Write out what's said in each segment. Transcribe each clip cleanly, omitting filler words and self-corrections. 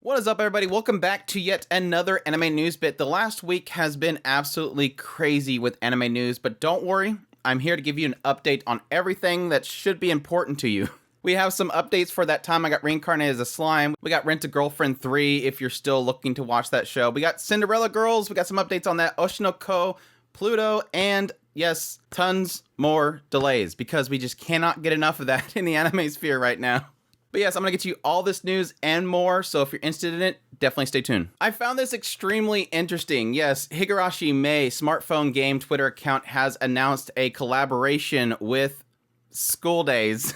What is up, everybody? Welcome back to yet another anime news bit. The last week has been absolutely crazy with anime news, but don't worry, I'm here to give you an update on everything that should be important to you. We have some updates for that time I got reincarnated as a slime. We got Rent a Girlfriend 3 if you're still looking to watch that show. We got Cinderella Girls. We got some updates on that. Oshinoko, Pluto, and yes, tons more delays because we just cannot get enough of that in the anime sphere right now. But yes, I'm going to get you all this news and more, so if you're interested in it, definitely stay tuned. I found this extremely interesting. Yes, Higurashi May smartphone game Twitter account has announced a collaboration with School Days.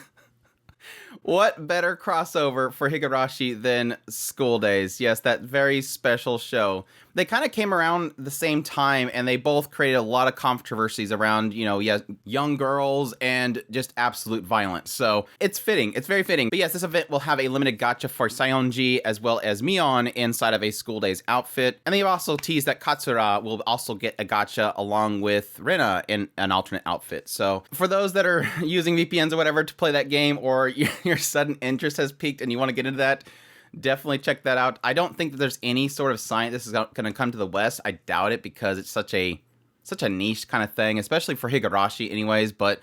What better crossover for Higurashi than School Days? Yes, that very special show. They kind of came around the same time, and they both created a lot of controversies around, young girls and just absolute violence. So it's fitting. It's very fitting. But yes, this event will have a limited gacha for Sayonji as well as Mion inside of a School Days outfit. And they've also teased that Katsura will also get a gacha along with Rena in an alternate outfit. So for those that are using VPNs or whatever to play that game, or your sudden interest has peaked and you want to get into that, definitely check that out. I don't think that there's any sort of sign this is going to come to the West. I doubt it because it's such a niche kind of thing, especially for Higurashi anyways, but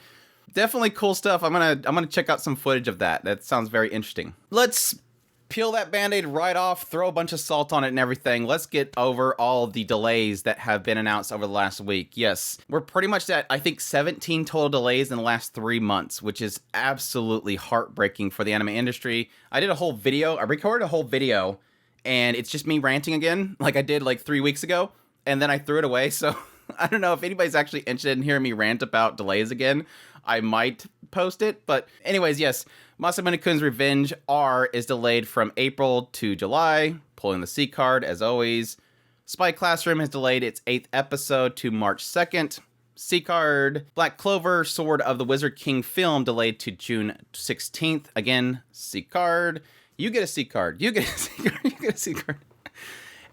definitely cool stuff. I'm going to check out some footage of that. That sounds very interesting. Let's peel that band-aid right off, throw a bunch of salt on it and everything. Let's get over all the delays that have been announced over the last week. Yes, we're pretty much at, I think, 17 total delays in the last 3 months, which is absolutely heartbreaking for the anime industry. I recorded a whole video, and it's just me ranting again, like I did like 3 weeks ago, and then I threw it away, so I don't know if anybody's actually interested in hearing me rant about delays again. I might post it, but anyways, yes, Masamune-kun's Revenge R is delayed from April to July, pulling the C card as always. Spy Classroom has delayed its 8th episode to March 2nd. C card. Black Clover, Sword of the Wizard King film delayed to June 16th. Again, C card. You get a C card. You get a C card. You get a C card.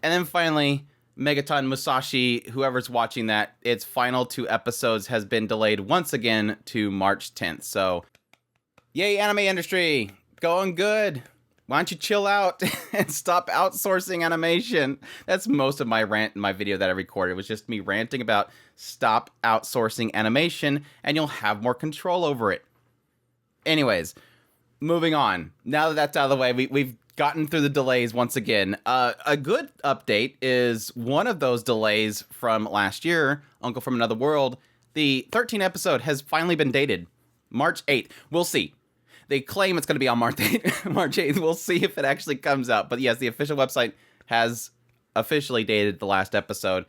And then finally, Megaton Musashi, whoever's watching that, its final 2 episodes has been delayed once again to March 10th. So, yay, anime industry, going good. Why don't you chill out and stop outsourcing animation? That's most of my rant in my video that I recorded. It was just me ranting about stop outsourcing animation and you'll have more control over it. Anyways, moving on. Now that that's out of the way, we've gotten through the delays once again. A good update is one of those delays from last year, Uncle from Another World. The 13th episode has finally been dated. March 8th. We'll see. They claim it's going to be on March 8th. March 8th. We'll see if it actually comes out. But yes, the official website has officially dated the last episode.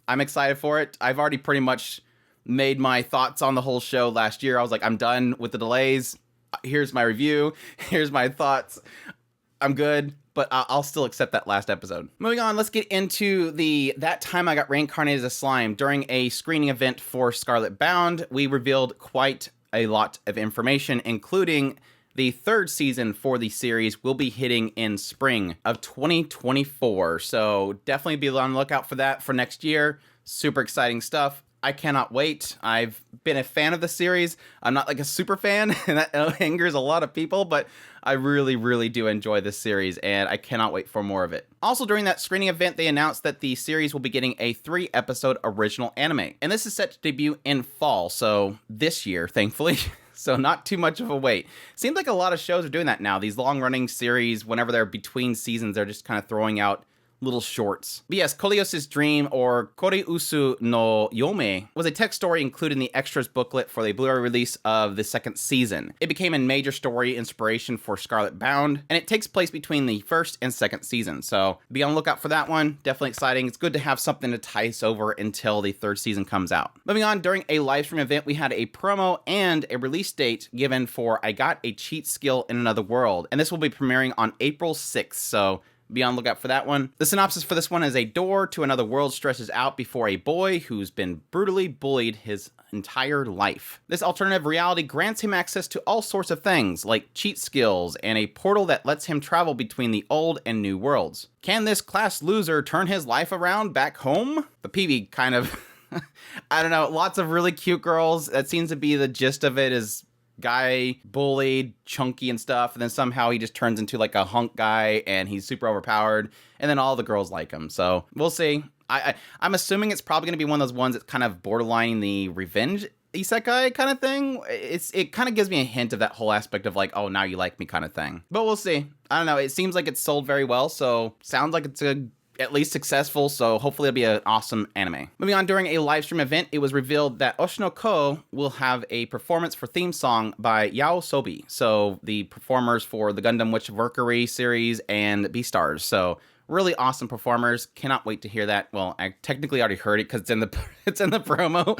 I'm excited for it. I've already pretty much made my thoughts on the whole show last year. I was like, I'm done with the delays. Here's my review. Here's my thoughts. I'm good, but I'll still accept that last episode. Moving on, let's get into That Time I Got Reincarnated as a Slime. During a screening event for Scarlet Bound, we revealed quite a lot of information, including the 3rd season for the series will be hitting in spring of 2024. So definitely be on the lookout for that for next year. Super exciting stuff. I cannot wait. I've been a fan of the series. I'm not like a super fan, and that angers a lot of people, but I really, really do enjoy this series, and I cannot wait for more of it. Also, during that screening event, they announced that the series will be getting a 3-episode original anime, and this is set to debut in fall, so this year, thankfully. So not too much of a wait. Seems like a lot of shows are doing that now. These long-running series, whenever they're between seasons, they're just kind of throwing out little shorts. But yes, Koleos' Dream, or Koreusu no Yome, was a text story included in the extras booklet for the Blu-ray release of the 2nd season. It became a major story inspiration for Scarlet Bound, and it takes place between the 1st and 2nd season. So be on the lookout for that one. Definitely exciting. It's good to have something to tice over until the 3rd season comes out. Moving on, during a live stream event, we had a promo and a release date given for I Got a Cheat Skill in Another World, and this will be premiering on April 6th. So be on the lookout for that one. The synopsis for this one is a door to another world stretches out before a boy who's been brutally bullied his entire life. This alternative reality grants him access to all sorts of things, like cheat skills and a portal that lets him travel between the old and new worlds. Can this class loser turn his life around back home? The PV kind of, I don't know, lots of really cute girls. That seems to be the gist of it, is guy, bullied, chunky and stuff, and then somehow he just turns into like a hunk guy and he's super overpowered, and then all the girls like him. So we'll see. I'm assuming it's probably going to be one of those ones that's kind of borderline the revenge isekai kind of thing. It kind of gives me a hint of that whole aspect of like, oh, now you like me kind of thing. But we'll see. I don't know. It seems like it's sold very well, so sounds like it's at least successful, so hopefully it'll be an awesome anime. Moving on, during a live stream event, it was revealed that Oshinoko will have a performance for theme song by Yaosobi, so the performers for the Gundam Witch of Valkyrie series and Beastars. So really awesome performers. Cannot wait to hear that. Well, I technically already heard it because it's in the promo.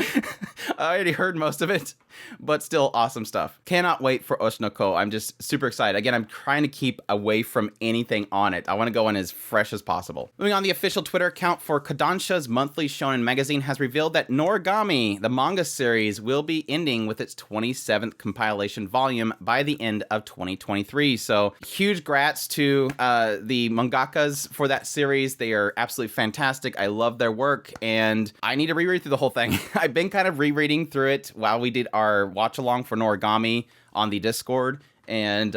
I already heard most of it, but still awesome stuff. Cannot wait for Oshinoko. I'm just super excited. Again, I'm trying to keep away from anything on it. I want to go in as fresh as possible. Moving on, the official Twitter account for Kodansha's monthly shonen magazine has revealed that Noragami, the manga series, will be ending with its 27th compilation volume by the end of 2023. So huge grats to the mangakas for that series. They are absolutely fantastic. I love their work, and I need to reread through the whole thing. I've been kind of rereading through it while we did our watch along for Noragami on the Discord, and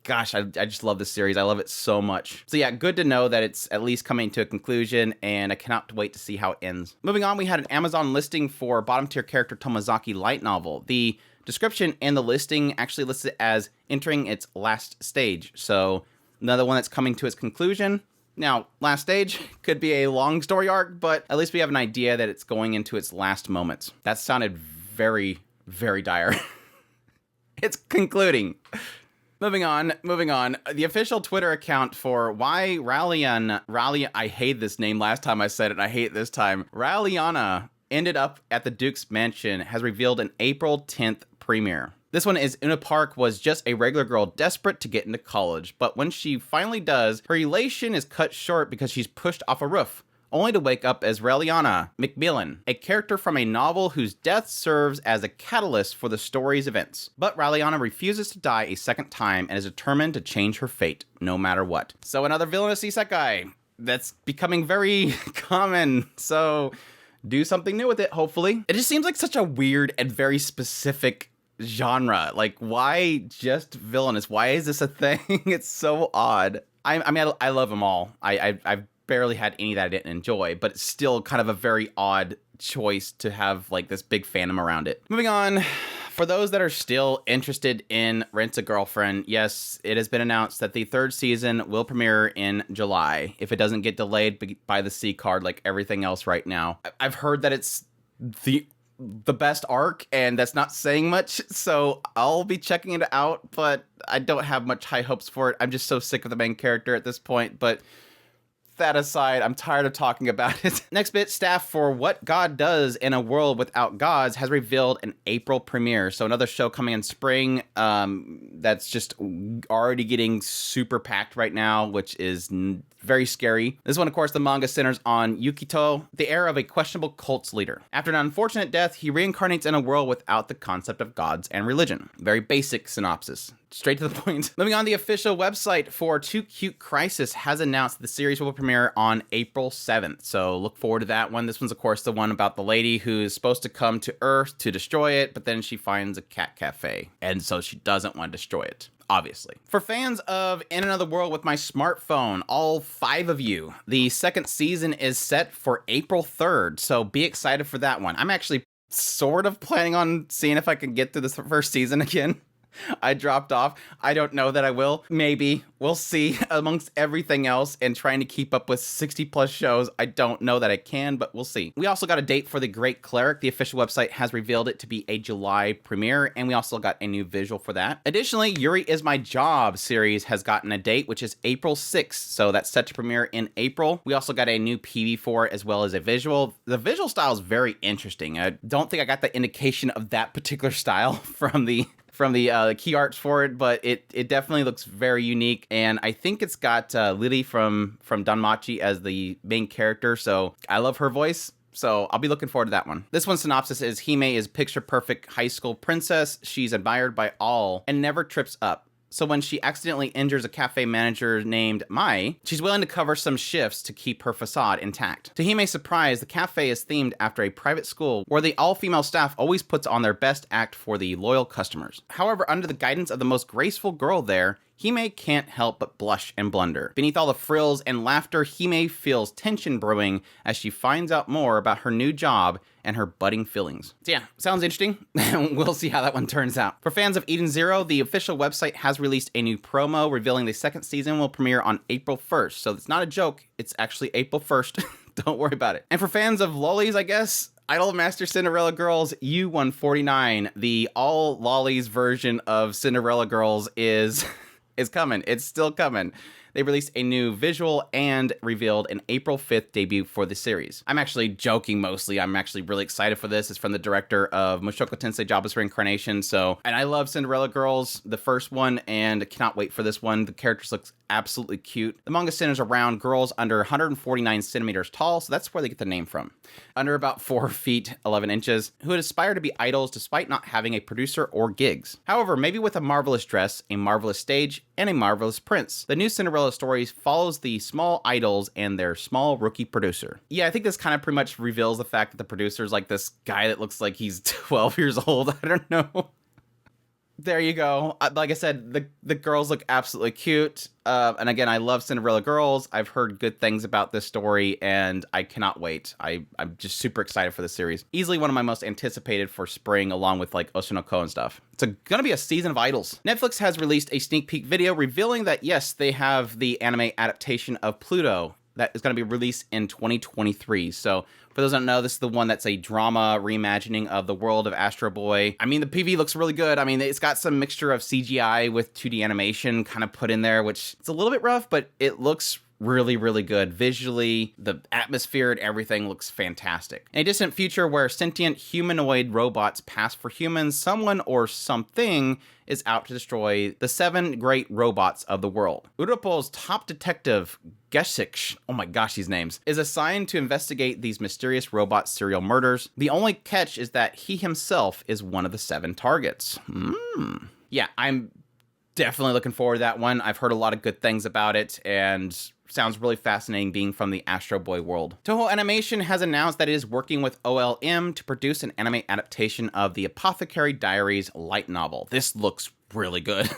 gosh, I just love this series. I love it so much. So yeah, good to know that it's at least coming to a conclusion, and I cannot wait to see how it ends. Moving on, we had an Amazon listing for bottom tier character Tomozaki light novel. The description and the listing actually lists it as entering its last stage, so another one that's coming to its conclusion. Now, last stage could be a long story arc, but at least we have an idea that it's going into its last moments. That sounded very, very dire. It's concluding. Moving on. The official Twitter account for why Ralliana, I hate this name last time I said it, I hate it this time. Ralliana ended up at the Duke's mansion has revealed an April 10th premiere. This one is Una Park was just a regular girl desperate to get into college, but when she finally does, her elation is cut short because she's pushed off a roof, only to wake up as Reliana McMillan, a character from a novel whose death serves as a catalyst for the story's events. But Reliana refuses to die a second time and is determined to change her fate, no matter what. So another villainous isekai that's becoming very common, so do something new with it, hopefully. It just seems like such a weird and very specific genre. Like, why just villainous? Why is this a thing? It's so odd. I mean, I love them all. I've barely had any that I didn't enjoy, but it's still kind of a very odd choice to have like this big fandom around it. Moving on. For those that are still interested in Rent a Girlfriend, yes, it has been announced that the third season will premiere in July, if it doesn't get delayed by the C card like everything else right now. I've heard that it's the best arc, and that's not saying much, so I'll be checking it out, but I don't have much high hopes for it. I'm just so sick of the main character at this point, but that aside, I'm tired of talking about it. Next bit, staff for What God Does in a World Without Gods has revealed an April premiere. So another show coming in spring that's just already getting super packed right now, which is very scary. This one, of course, the manga centers on Yukito, the heir of a questionable cult's leader. After an unfortunate death, he reincarnates in a world without the concept of gods and religion. Very basic synopsis. Straight to the point. Moving on, the official website for Too Cute Crisis has announced the series will premiere on April 7th. So look forward to that one. This one's, of course, the one about the lady who's supposed to come to Earth to destroy it, but then she finds a cat cafe. And so she doesn't want to destroy it, obviously. For fans of In Another World with My Smartphone, all 5 of you, the second season is set for April 3rd. So be excited for that one. I'm actually sort of planning on seeing if I can get through this first season again. I dropped off. I don't know that I will. Maybe. We'll see. Amongst everything else and trying to keep up with 60 plus shows, I don't know that I can, but we'll see. We also got a date for The Great Cleric. The official website has revealed it to be a July premiere, and we also got a new visual for that. Additionally, Yuri Is My Job series has gotten a date, which is April 6th, so that's set to premiere in April. We also got a new PV for it, as well as a visual. The visual style is very interesting. I don't think I got the indication of that particular style from the key arts for it, but it definitely looks very unique, and I think it's got Lily from Danmachi as the main character, so I love her voice, so I'll be looking forward to that one. This one's synopsis is Hime is picture-perfect high school princess. She's admired by all and never trips up. So when she accidentally injures a cafe manager named Mai, she's willing to cover some shifts to keep her facade intact. To Hime's surprise, the cafe is themed after a private school where the all-female staff always puts on their best act for the loyal customers. However, under the guidance of the most graceful girl there, Hime can't help but blush and blunder. Beneath all the frills and laughter, Hime feels tension brewing as she finds out more about her new job and her budding feelings. So yeah, sounds interesting. We'll see how that one turns out. For fans of Eden Zero, the official website has released a new promo revealing the second season will premiere on April 1st. So it's not a joke, it's actually April 1st. Don't worry about it. And for fans of lollies, I guess, Idolmaster Cinderella Girls U149, the all lollies version of Cinderella Girls is coming. It's still coming. They released a new visual and revealed an April 5th debut for the series. I'm actually joking mostly. I'm actually really excited for this. It's from the director of Mushoku Tensei Jobless Reincarnation. And I love Cinderella Girls, the first one, and cannot wait for this one. The characters look absolutely cute. The manga centers around girls under 149 centimeters tall, so that's where they get the name from. Under about 4 feet, 11 inches, who would aspire to be idols despite not having a producer or gigs. However, maybe with a marvelous dress, a marvelous stage, and a marvelous prince. The new Cinderella story follows the small idols and their small rookie producer. Yeah, I think this kind of pretty much reveals the fact that the producer is like this guy that looks like he's 12 years old. I don't know. There you go. Like I said, the girls look absolutely cute. And again, I love Cinderella Girls. I've heard good things about this story, and I cannot wait. I'm just super excited for this series. Easily one of my most anticipated for spring, along with like Oshinoko and stuff. It's gonna be a season of idols. Netflix has released a sneak peek video revealing that, yes, they have the anime adaptation of Pluto that is going to be released in 2023. So for those who don't know, this is the one that's a drama reimagining of the world of Astro Boy. I mean, the PV looks really good. I mean, it's got some mixture of CGI with 2D animation kind of put in there, which it's a little bit rough, but it looks really, really good. Visually, the atmosphere and everything looks fantastic. In a distant future where sentient humanoid robots pass for humans, someone or something is out to destroy the 7 great robots of the world. Europol's top detective, Gesich, oh my gosh, these names, is assigned to investigate these mysterious robot serial murders. The only catch is that he himself is one of the 7 targets. Yeah, I'm definitely looking forward to that one. I've heard a lot of good things about it, and sounds really fascinating being from the Astro Boy world. Toho Animation has announced that it is working with OLM to produce an anime adaptation of the Apothecary Diaries light novel. This looks really good.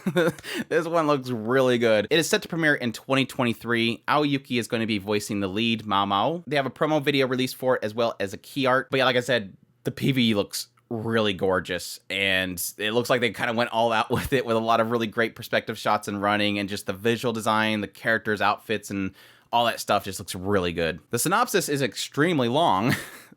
This one looks really good. It is set to premiere in 2023. Aoyuki is going to be voicing the lead, Mao Mao. They have a promo video released for it as well as a key art. But yeah, like I said, the PV looks really gorgeous, and it looks like they kind of went all out with it, with a lot of really great perspective shots and running, and just the visual design, the characters' outfits, and all that stuff just looks really good. The synopsis is extremely long.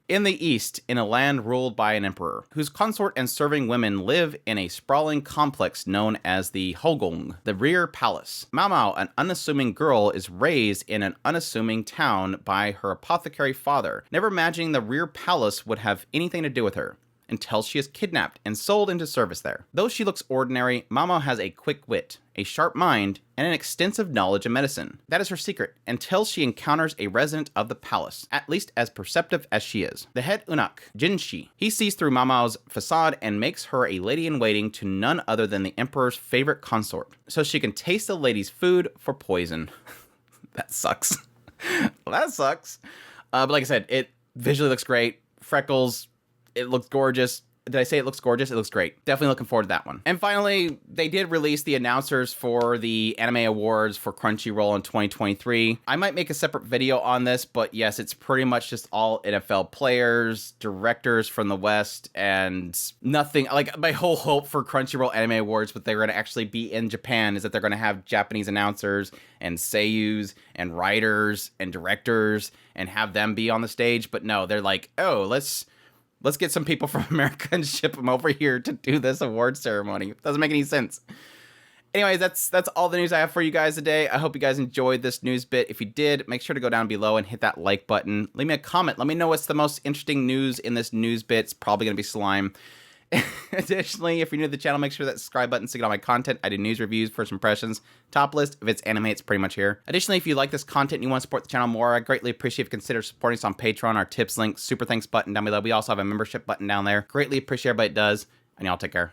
In the East, in a land ruled by an emperor, whose consort and serving women live in a sprawling complex known as the Hogong, the Rear Palace. Mao Mao, an unassuming girl, is raised in an unassuming town by her apothecary father, never imagining the Rear Palace would have anything to do with her, until she is kidnapped and sold into service there. Though she looks ordinary, Mama has a quick wit, a sharp mind, and an extensive knowledge of medicine. That is her secret, until she encounters a resident of the palace, at least as perceptive as she is. The head eunuch, Jinshi. He sees through Mama's facade and makes her a lady-in-waiting to none other than the emperor's favorite consort, so she can taste the lady's food for poison. That sucks. Well, that sucks. But like I said, it visually looks great. Freckles, it looks gorgeous. Did I say it looks gorgeous? It looks great. Definitely looking forward to that one. And finally, they did release the announcers for the Anime Awards for Crunchyroll in 2023. I might make a separate video on this, but yes, it's pretty much just all NFL players, directors from the West, and nothing. Like, my whole hope for Crunchyroll Anime Awards, but they're going to actually be in Japan, is that they're going to have Japanese announcers and seiyus and writers and directors and have them be on the stage. But no, they're like, oh, let's get some people from America and ship them over here to do this award ceremony. Doesn't make any sense. Anyways, that's all the news I have for you guys today. I hope you guys enjoyed this news bit. If you did, make sure to go down below and hit that like button. Leave me a comment. Let me know what's the most interesting news in this news bit. It's probably going to be slime. Additionally, if you're new to the channel, make sure that subscribe button to get all my content. I do news reviews, first impressions, top list. If it's anime, it's pretty much here. Additionally, if you like this content and you want to support the channel more, I greatly appreciate if you consider supporting us on Patreon. Our tips link, super thanks button down below. We also have a membership button down there. Greatly appreciate everybody it does, and y'all take care.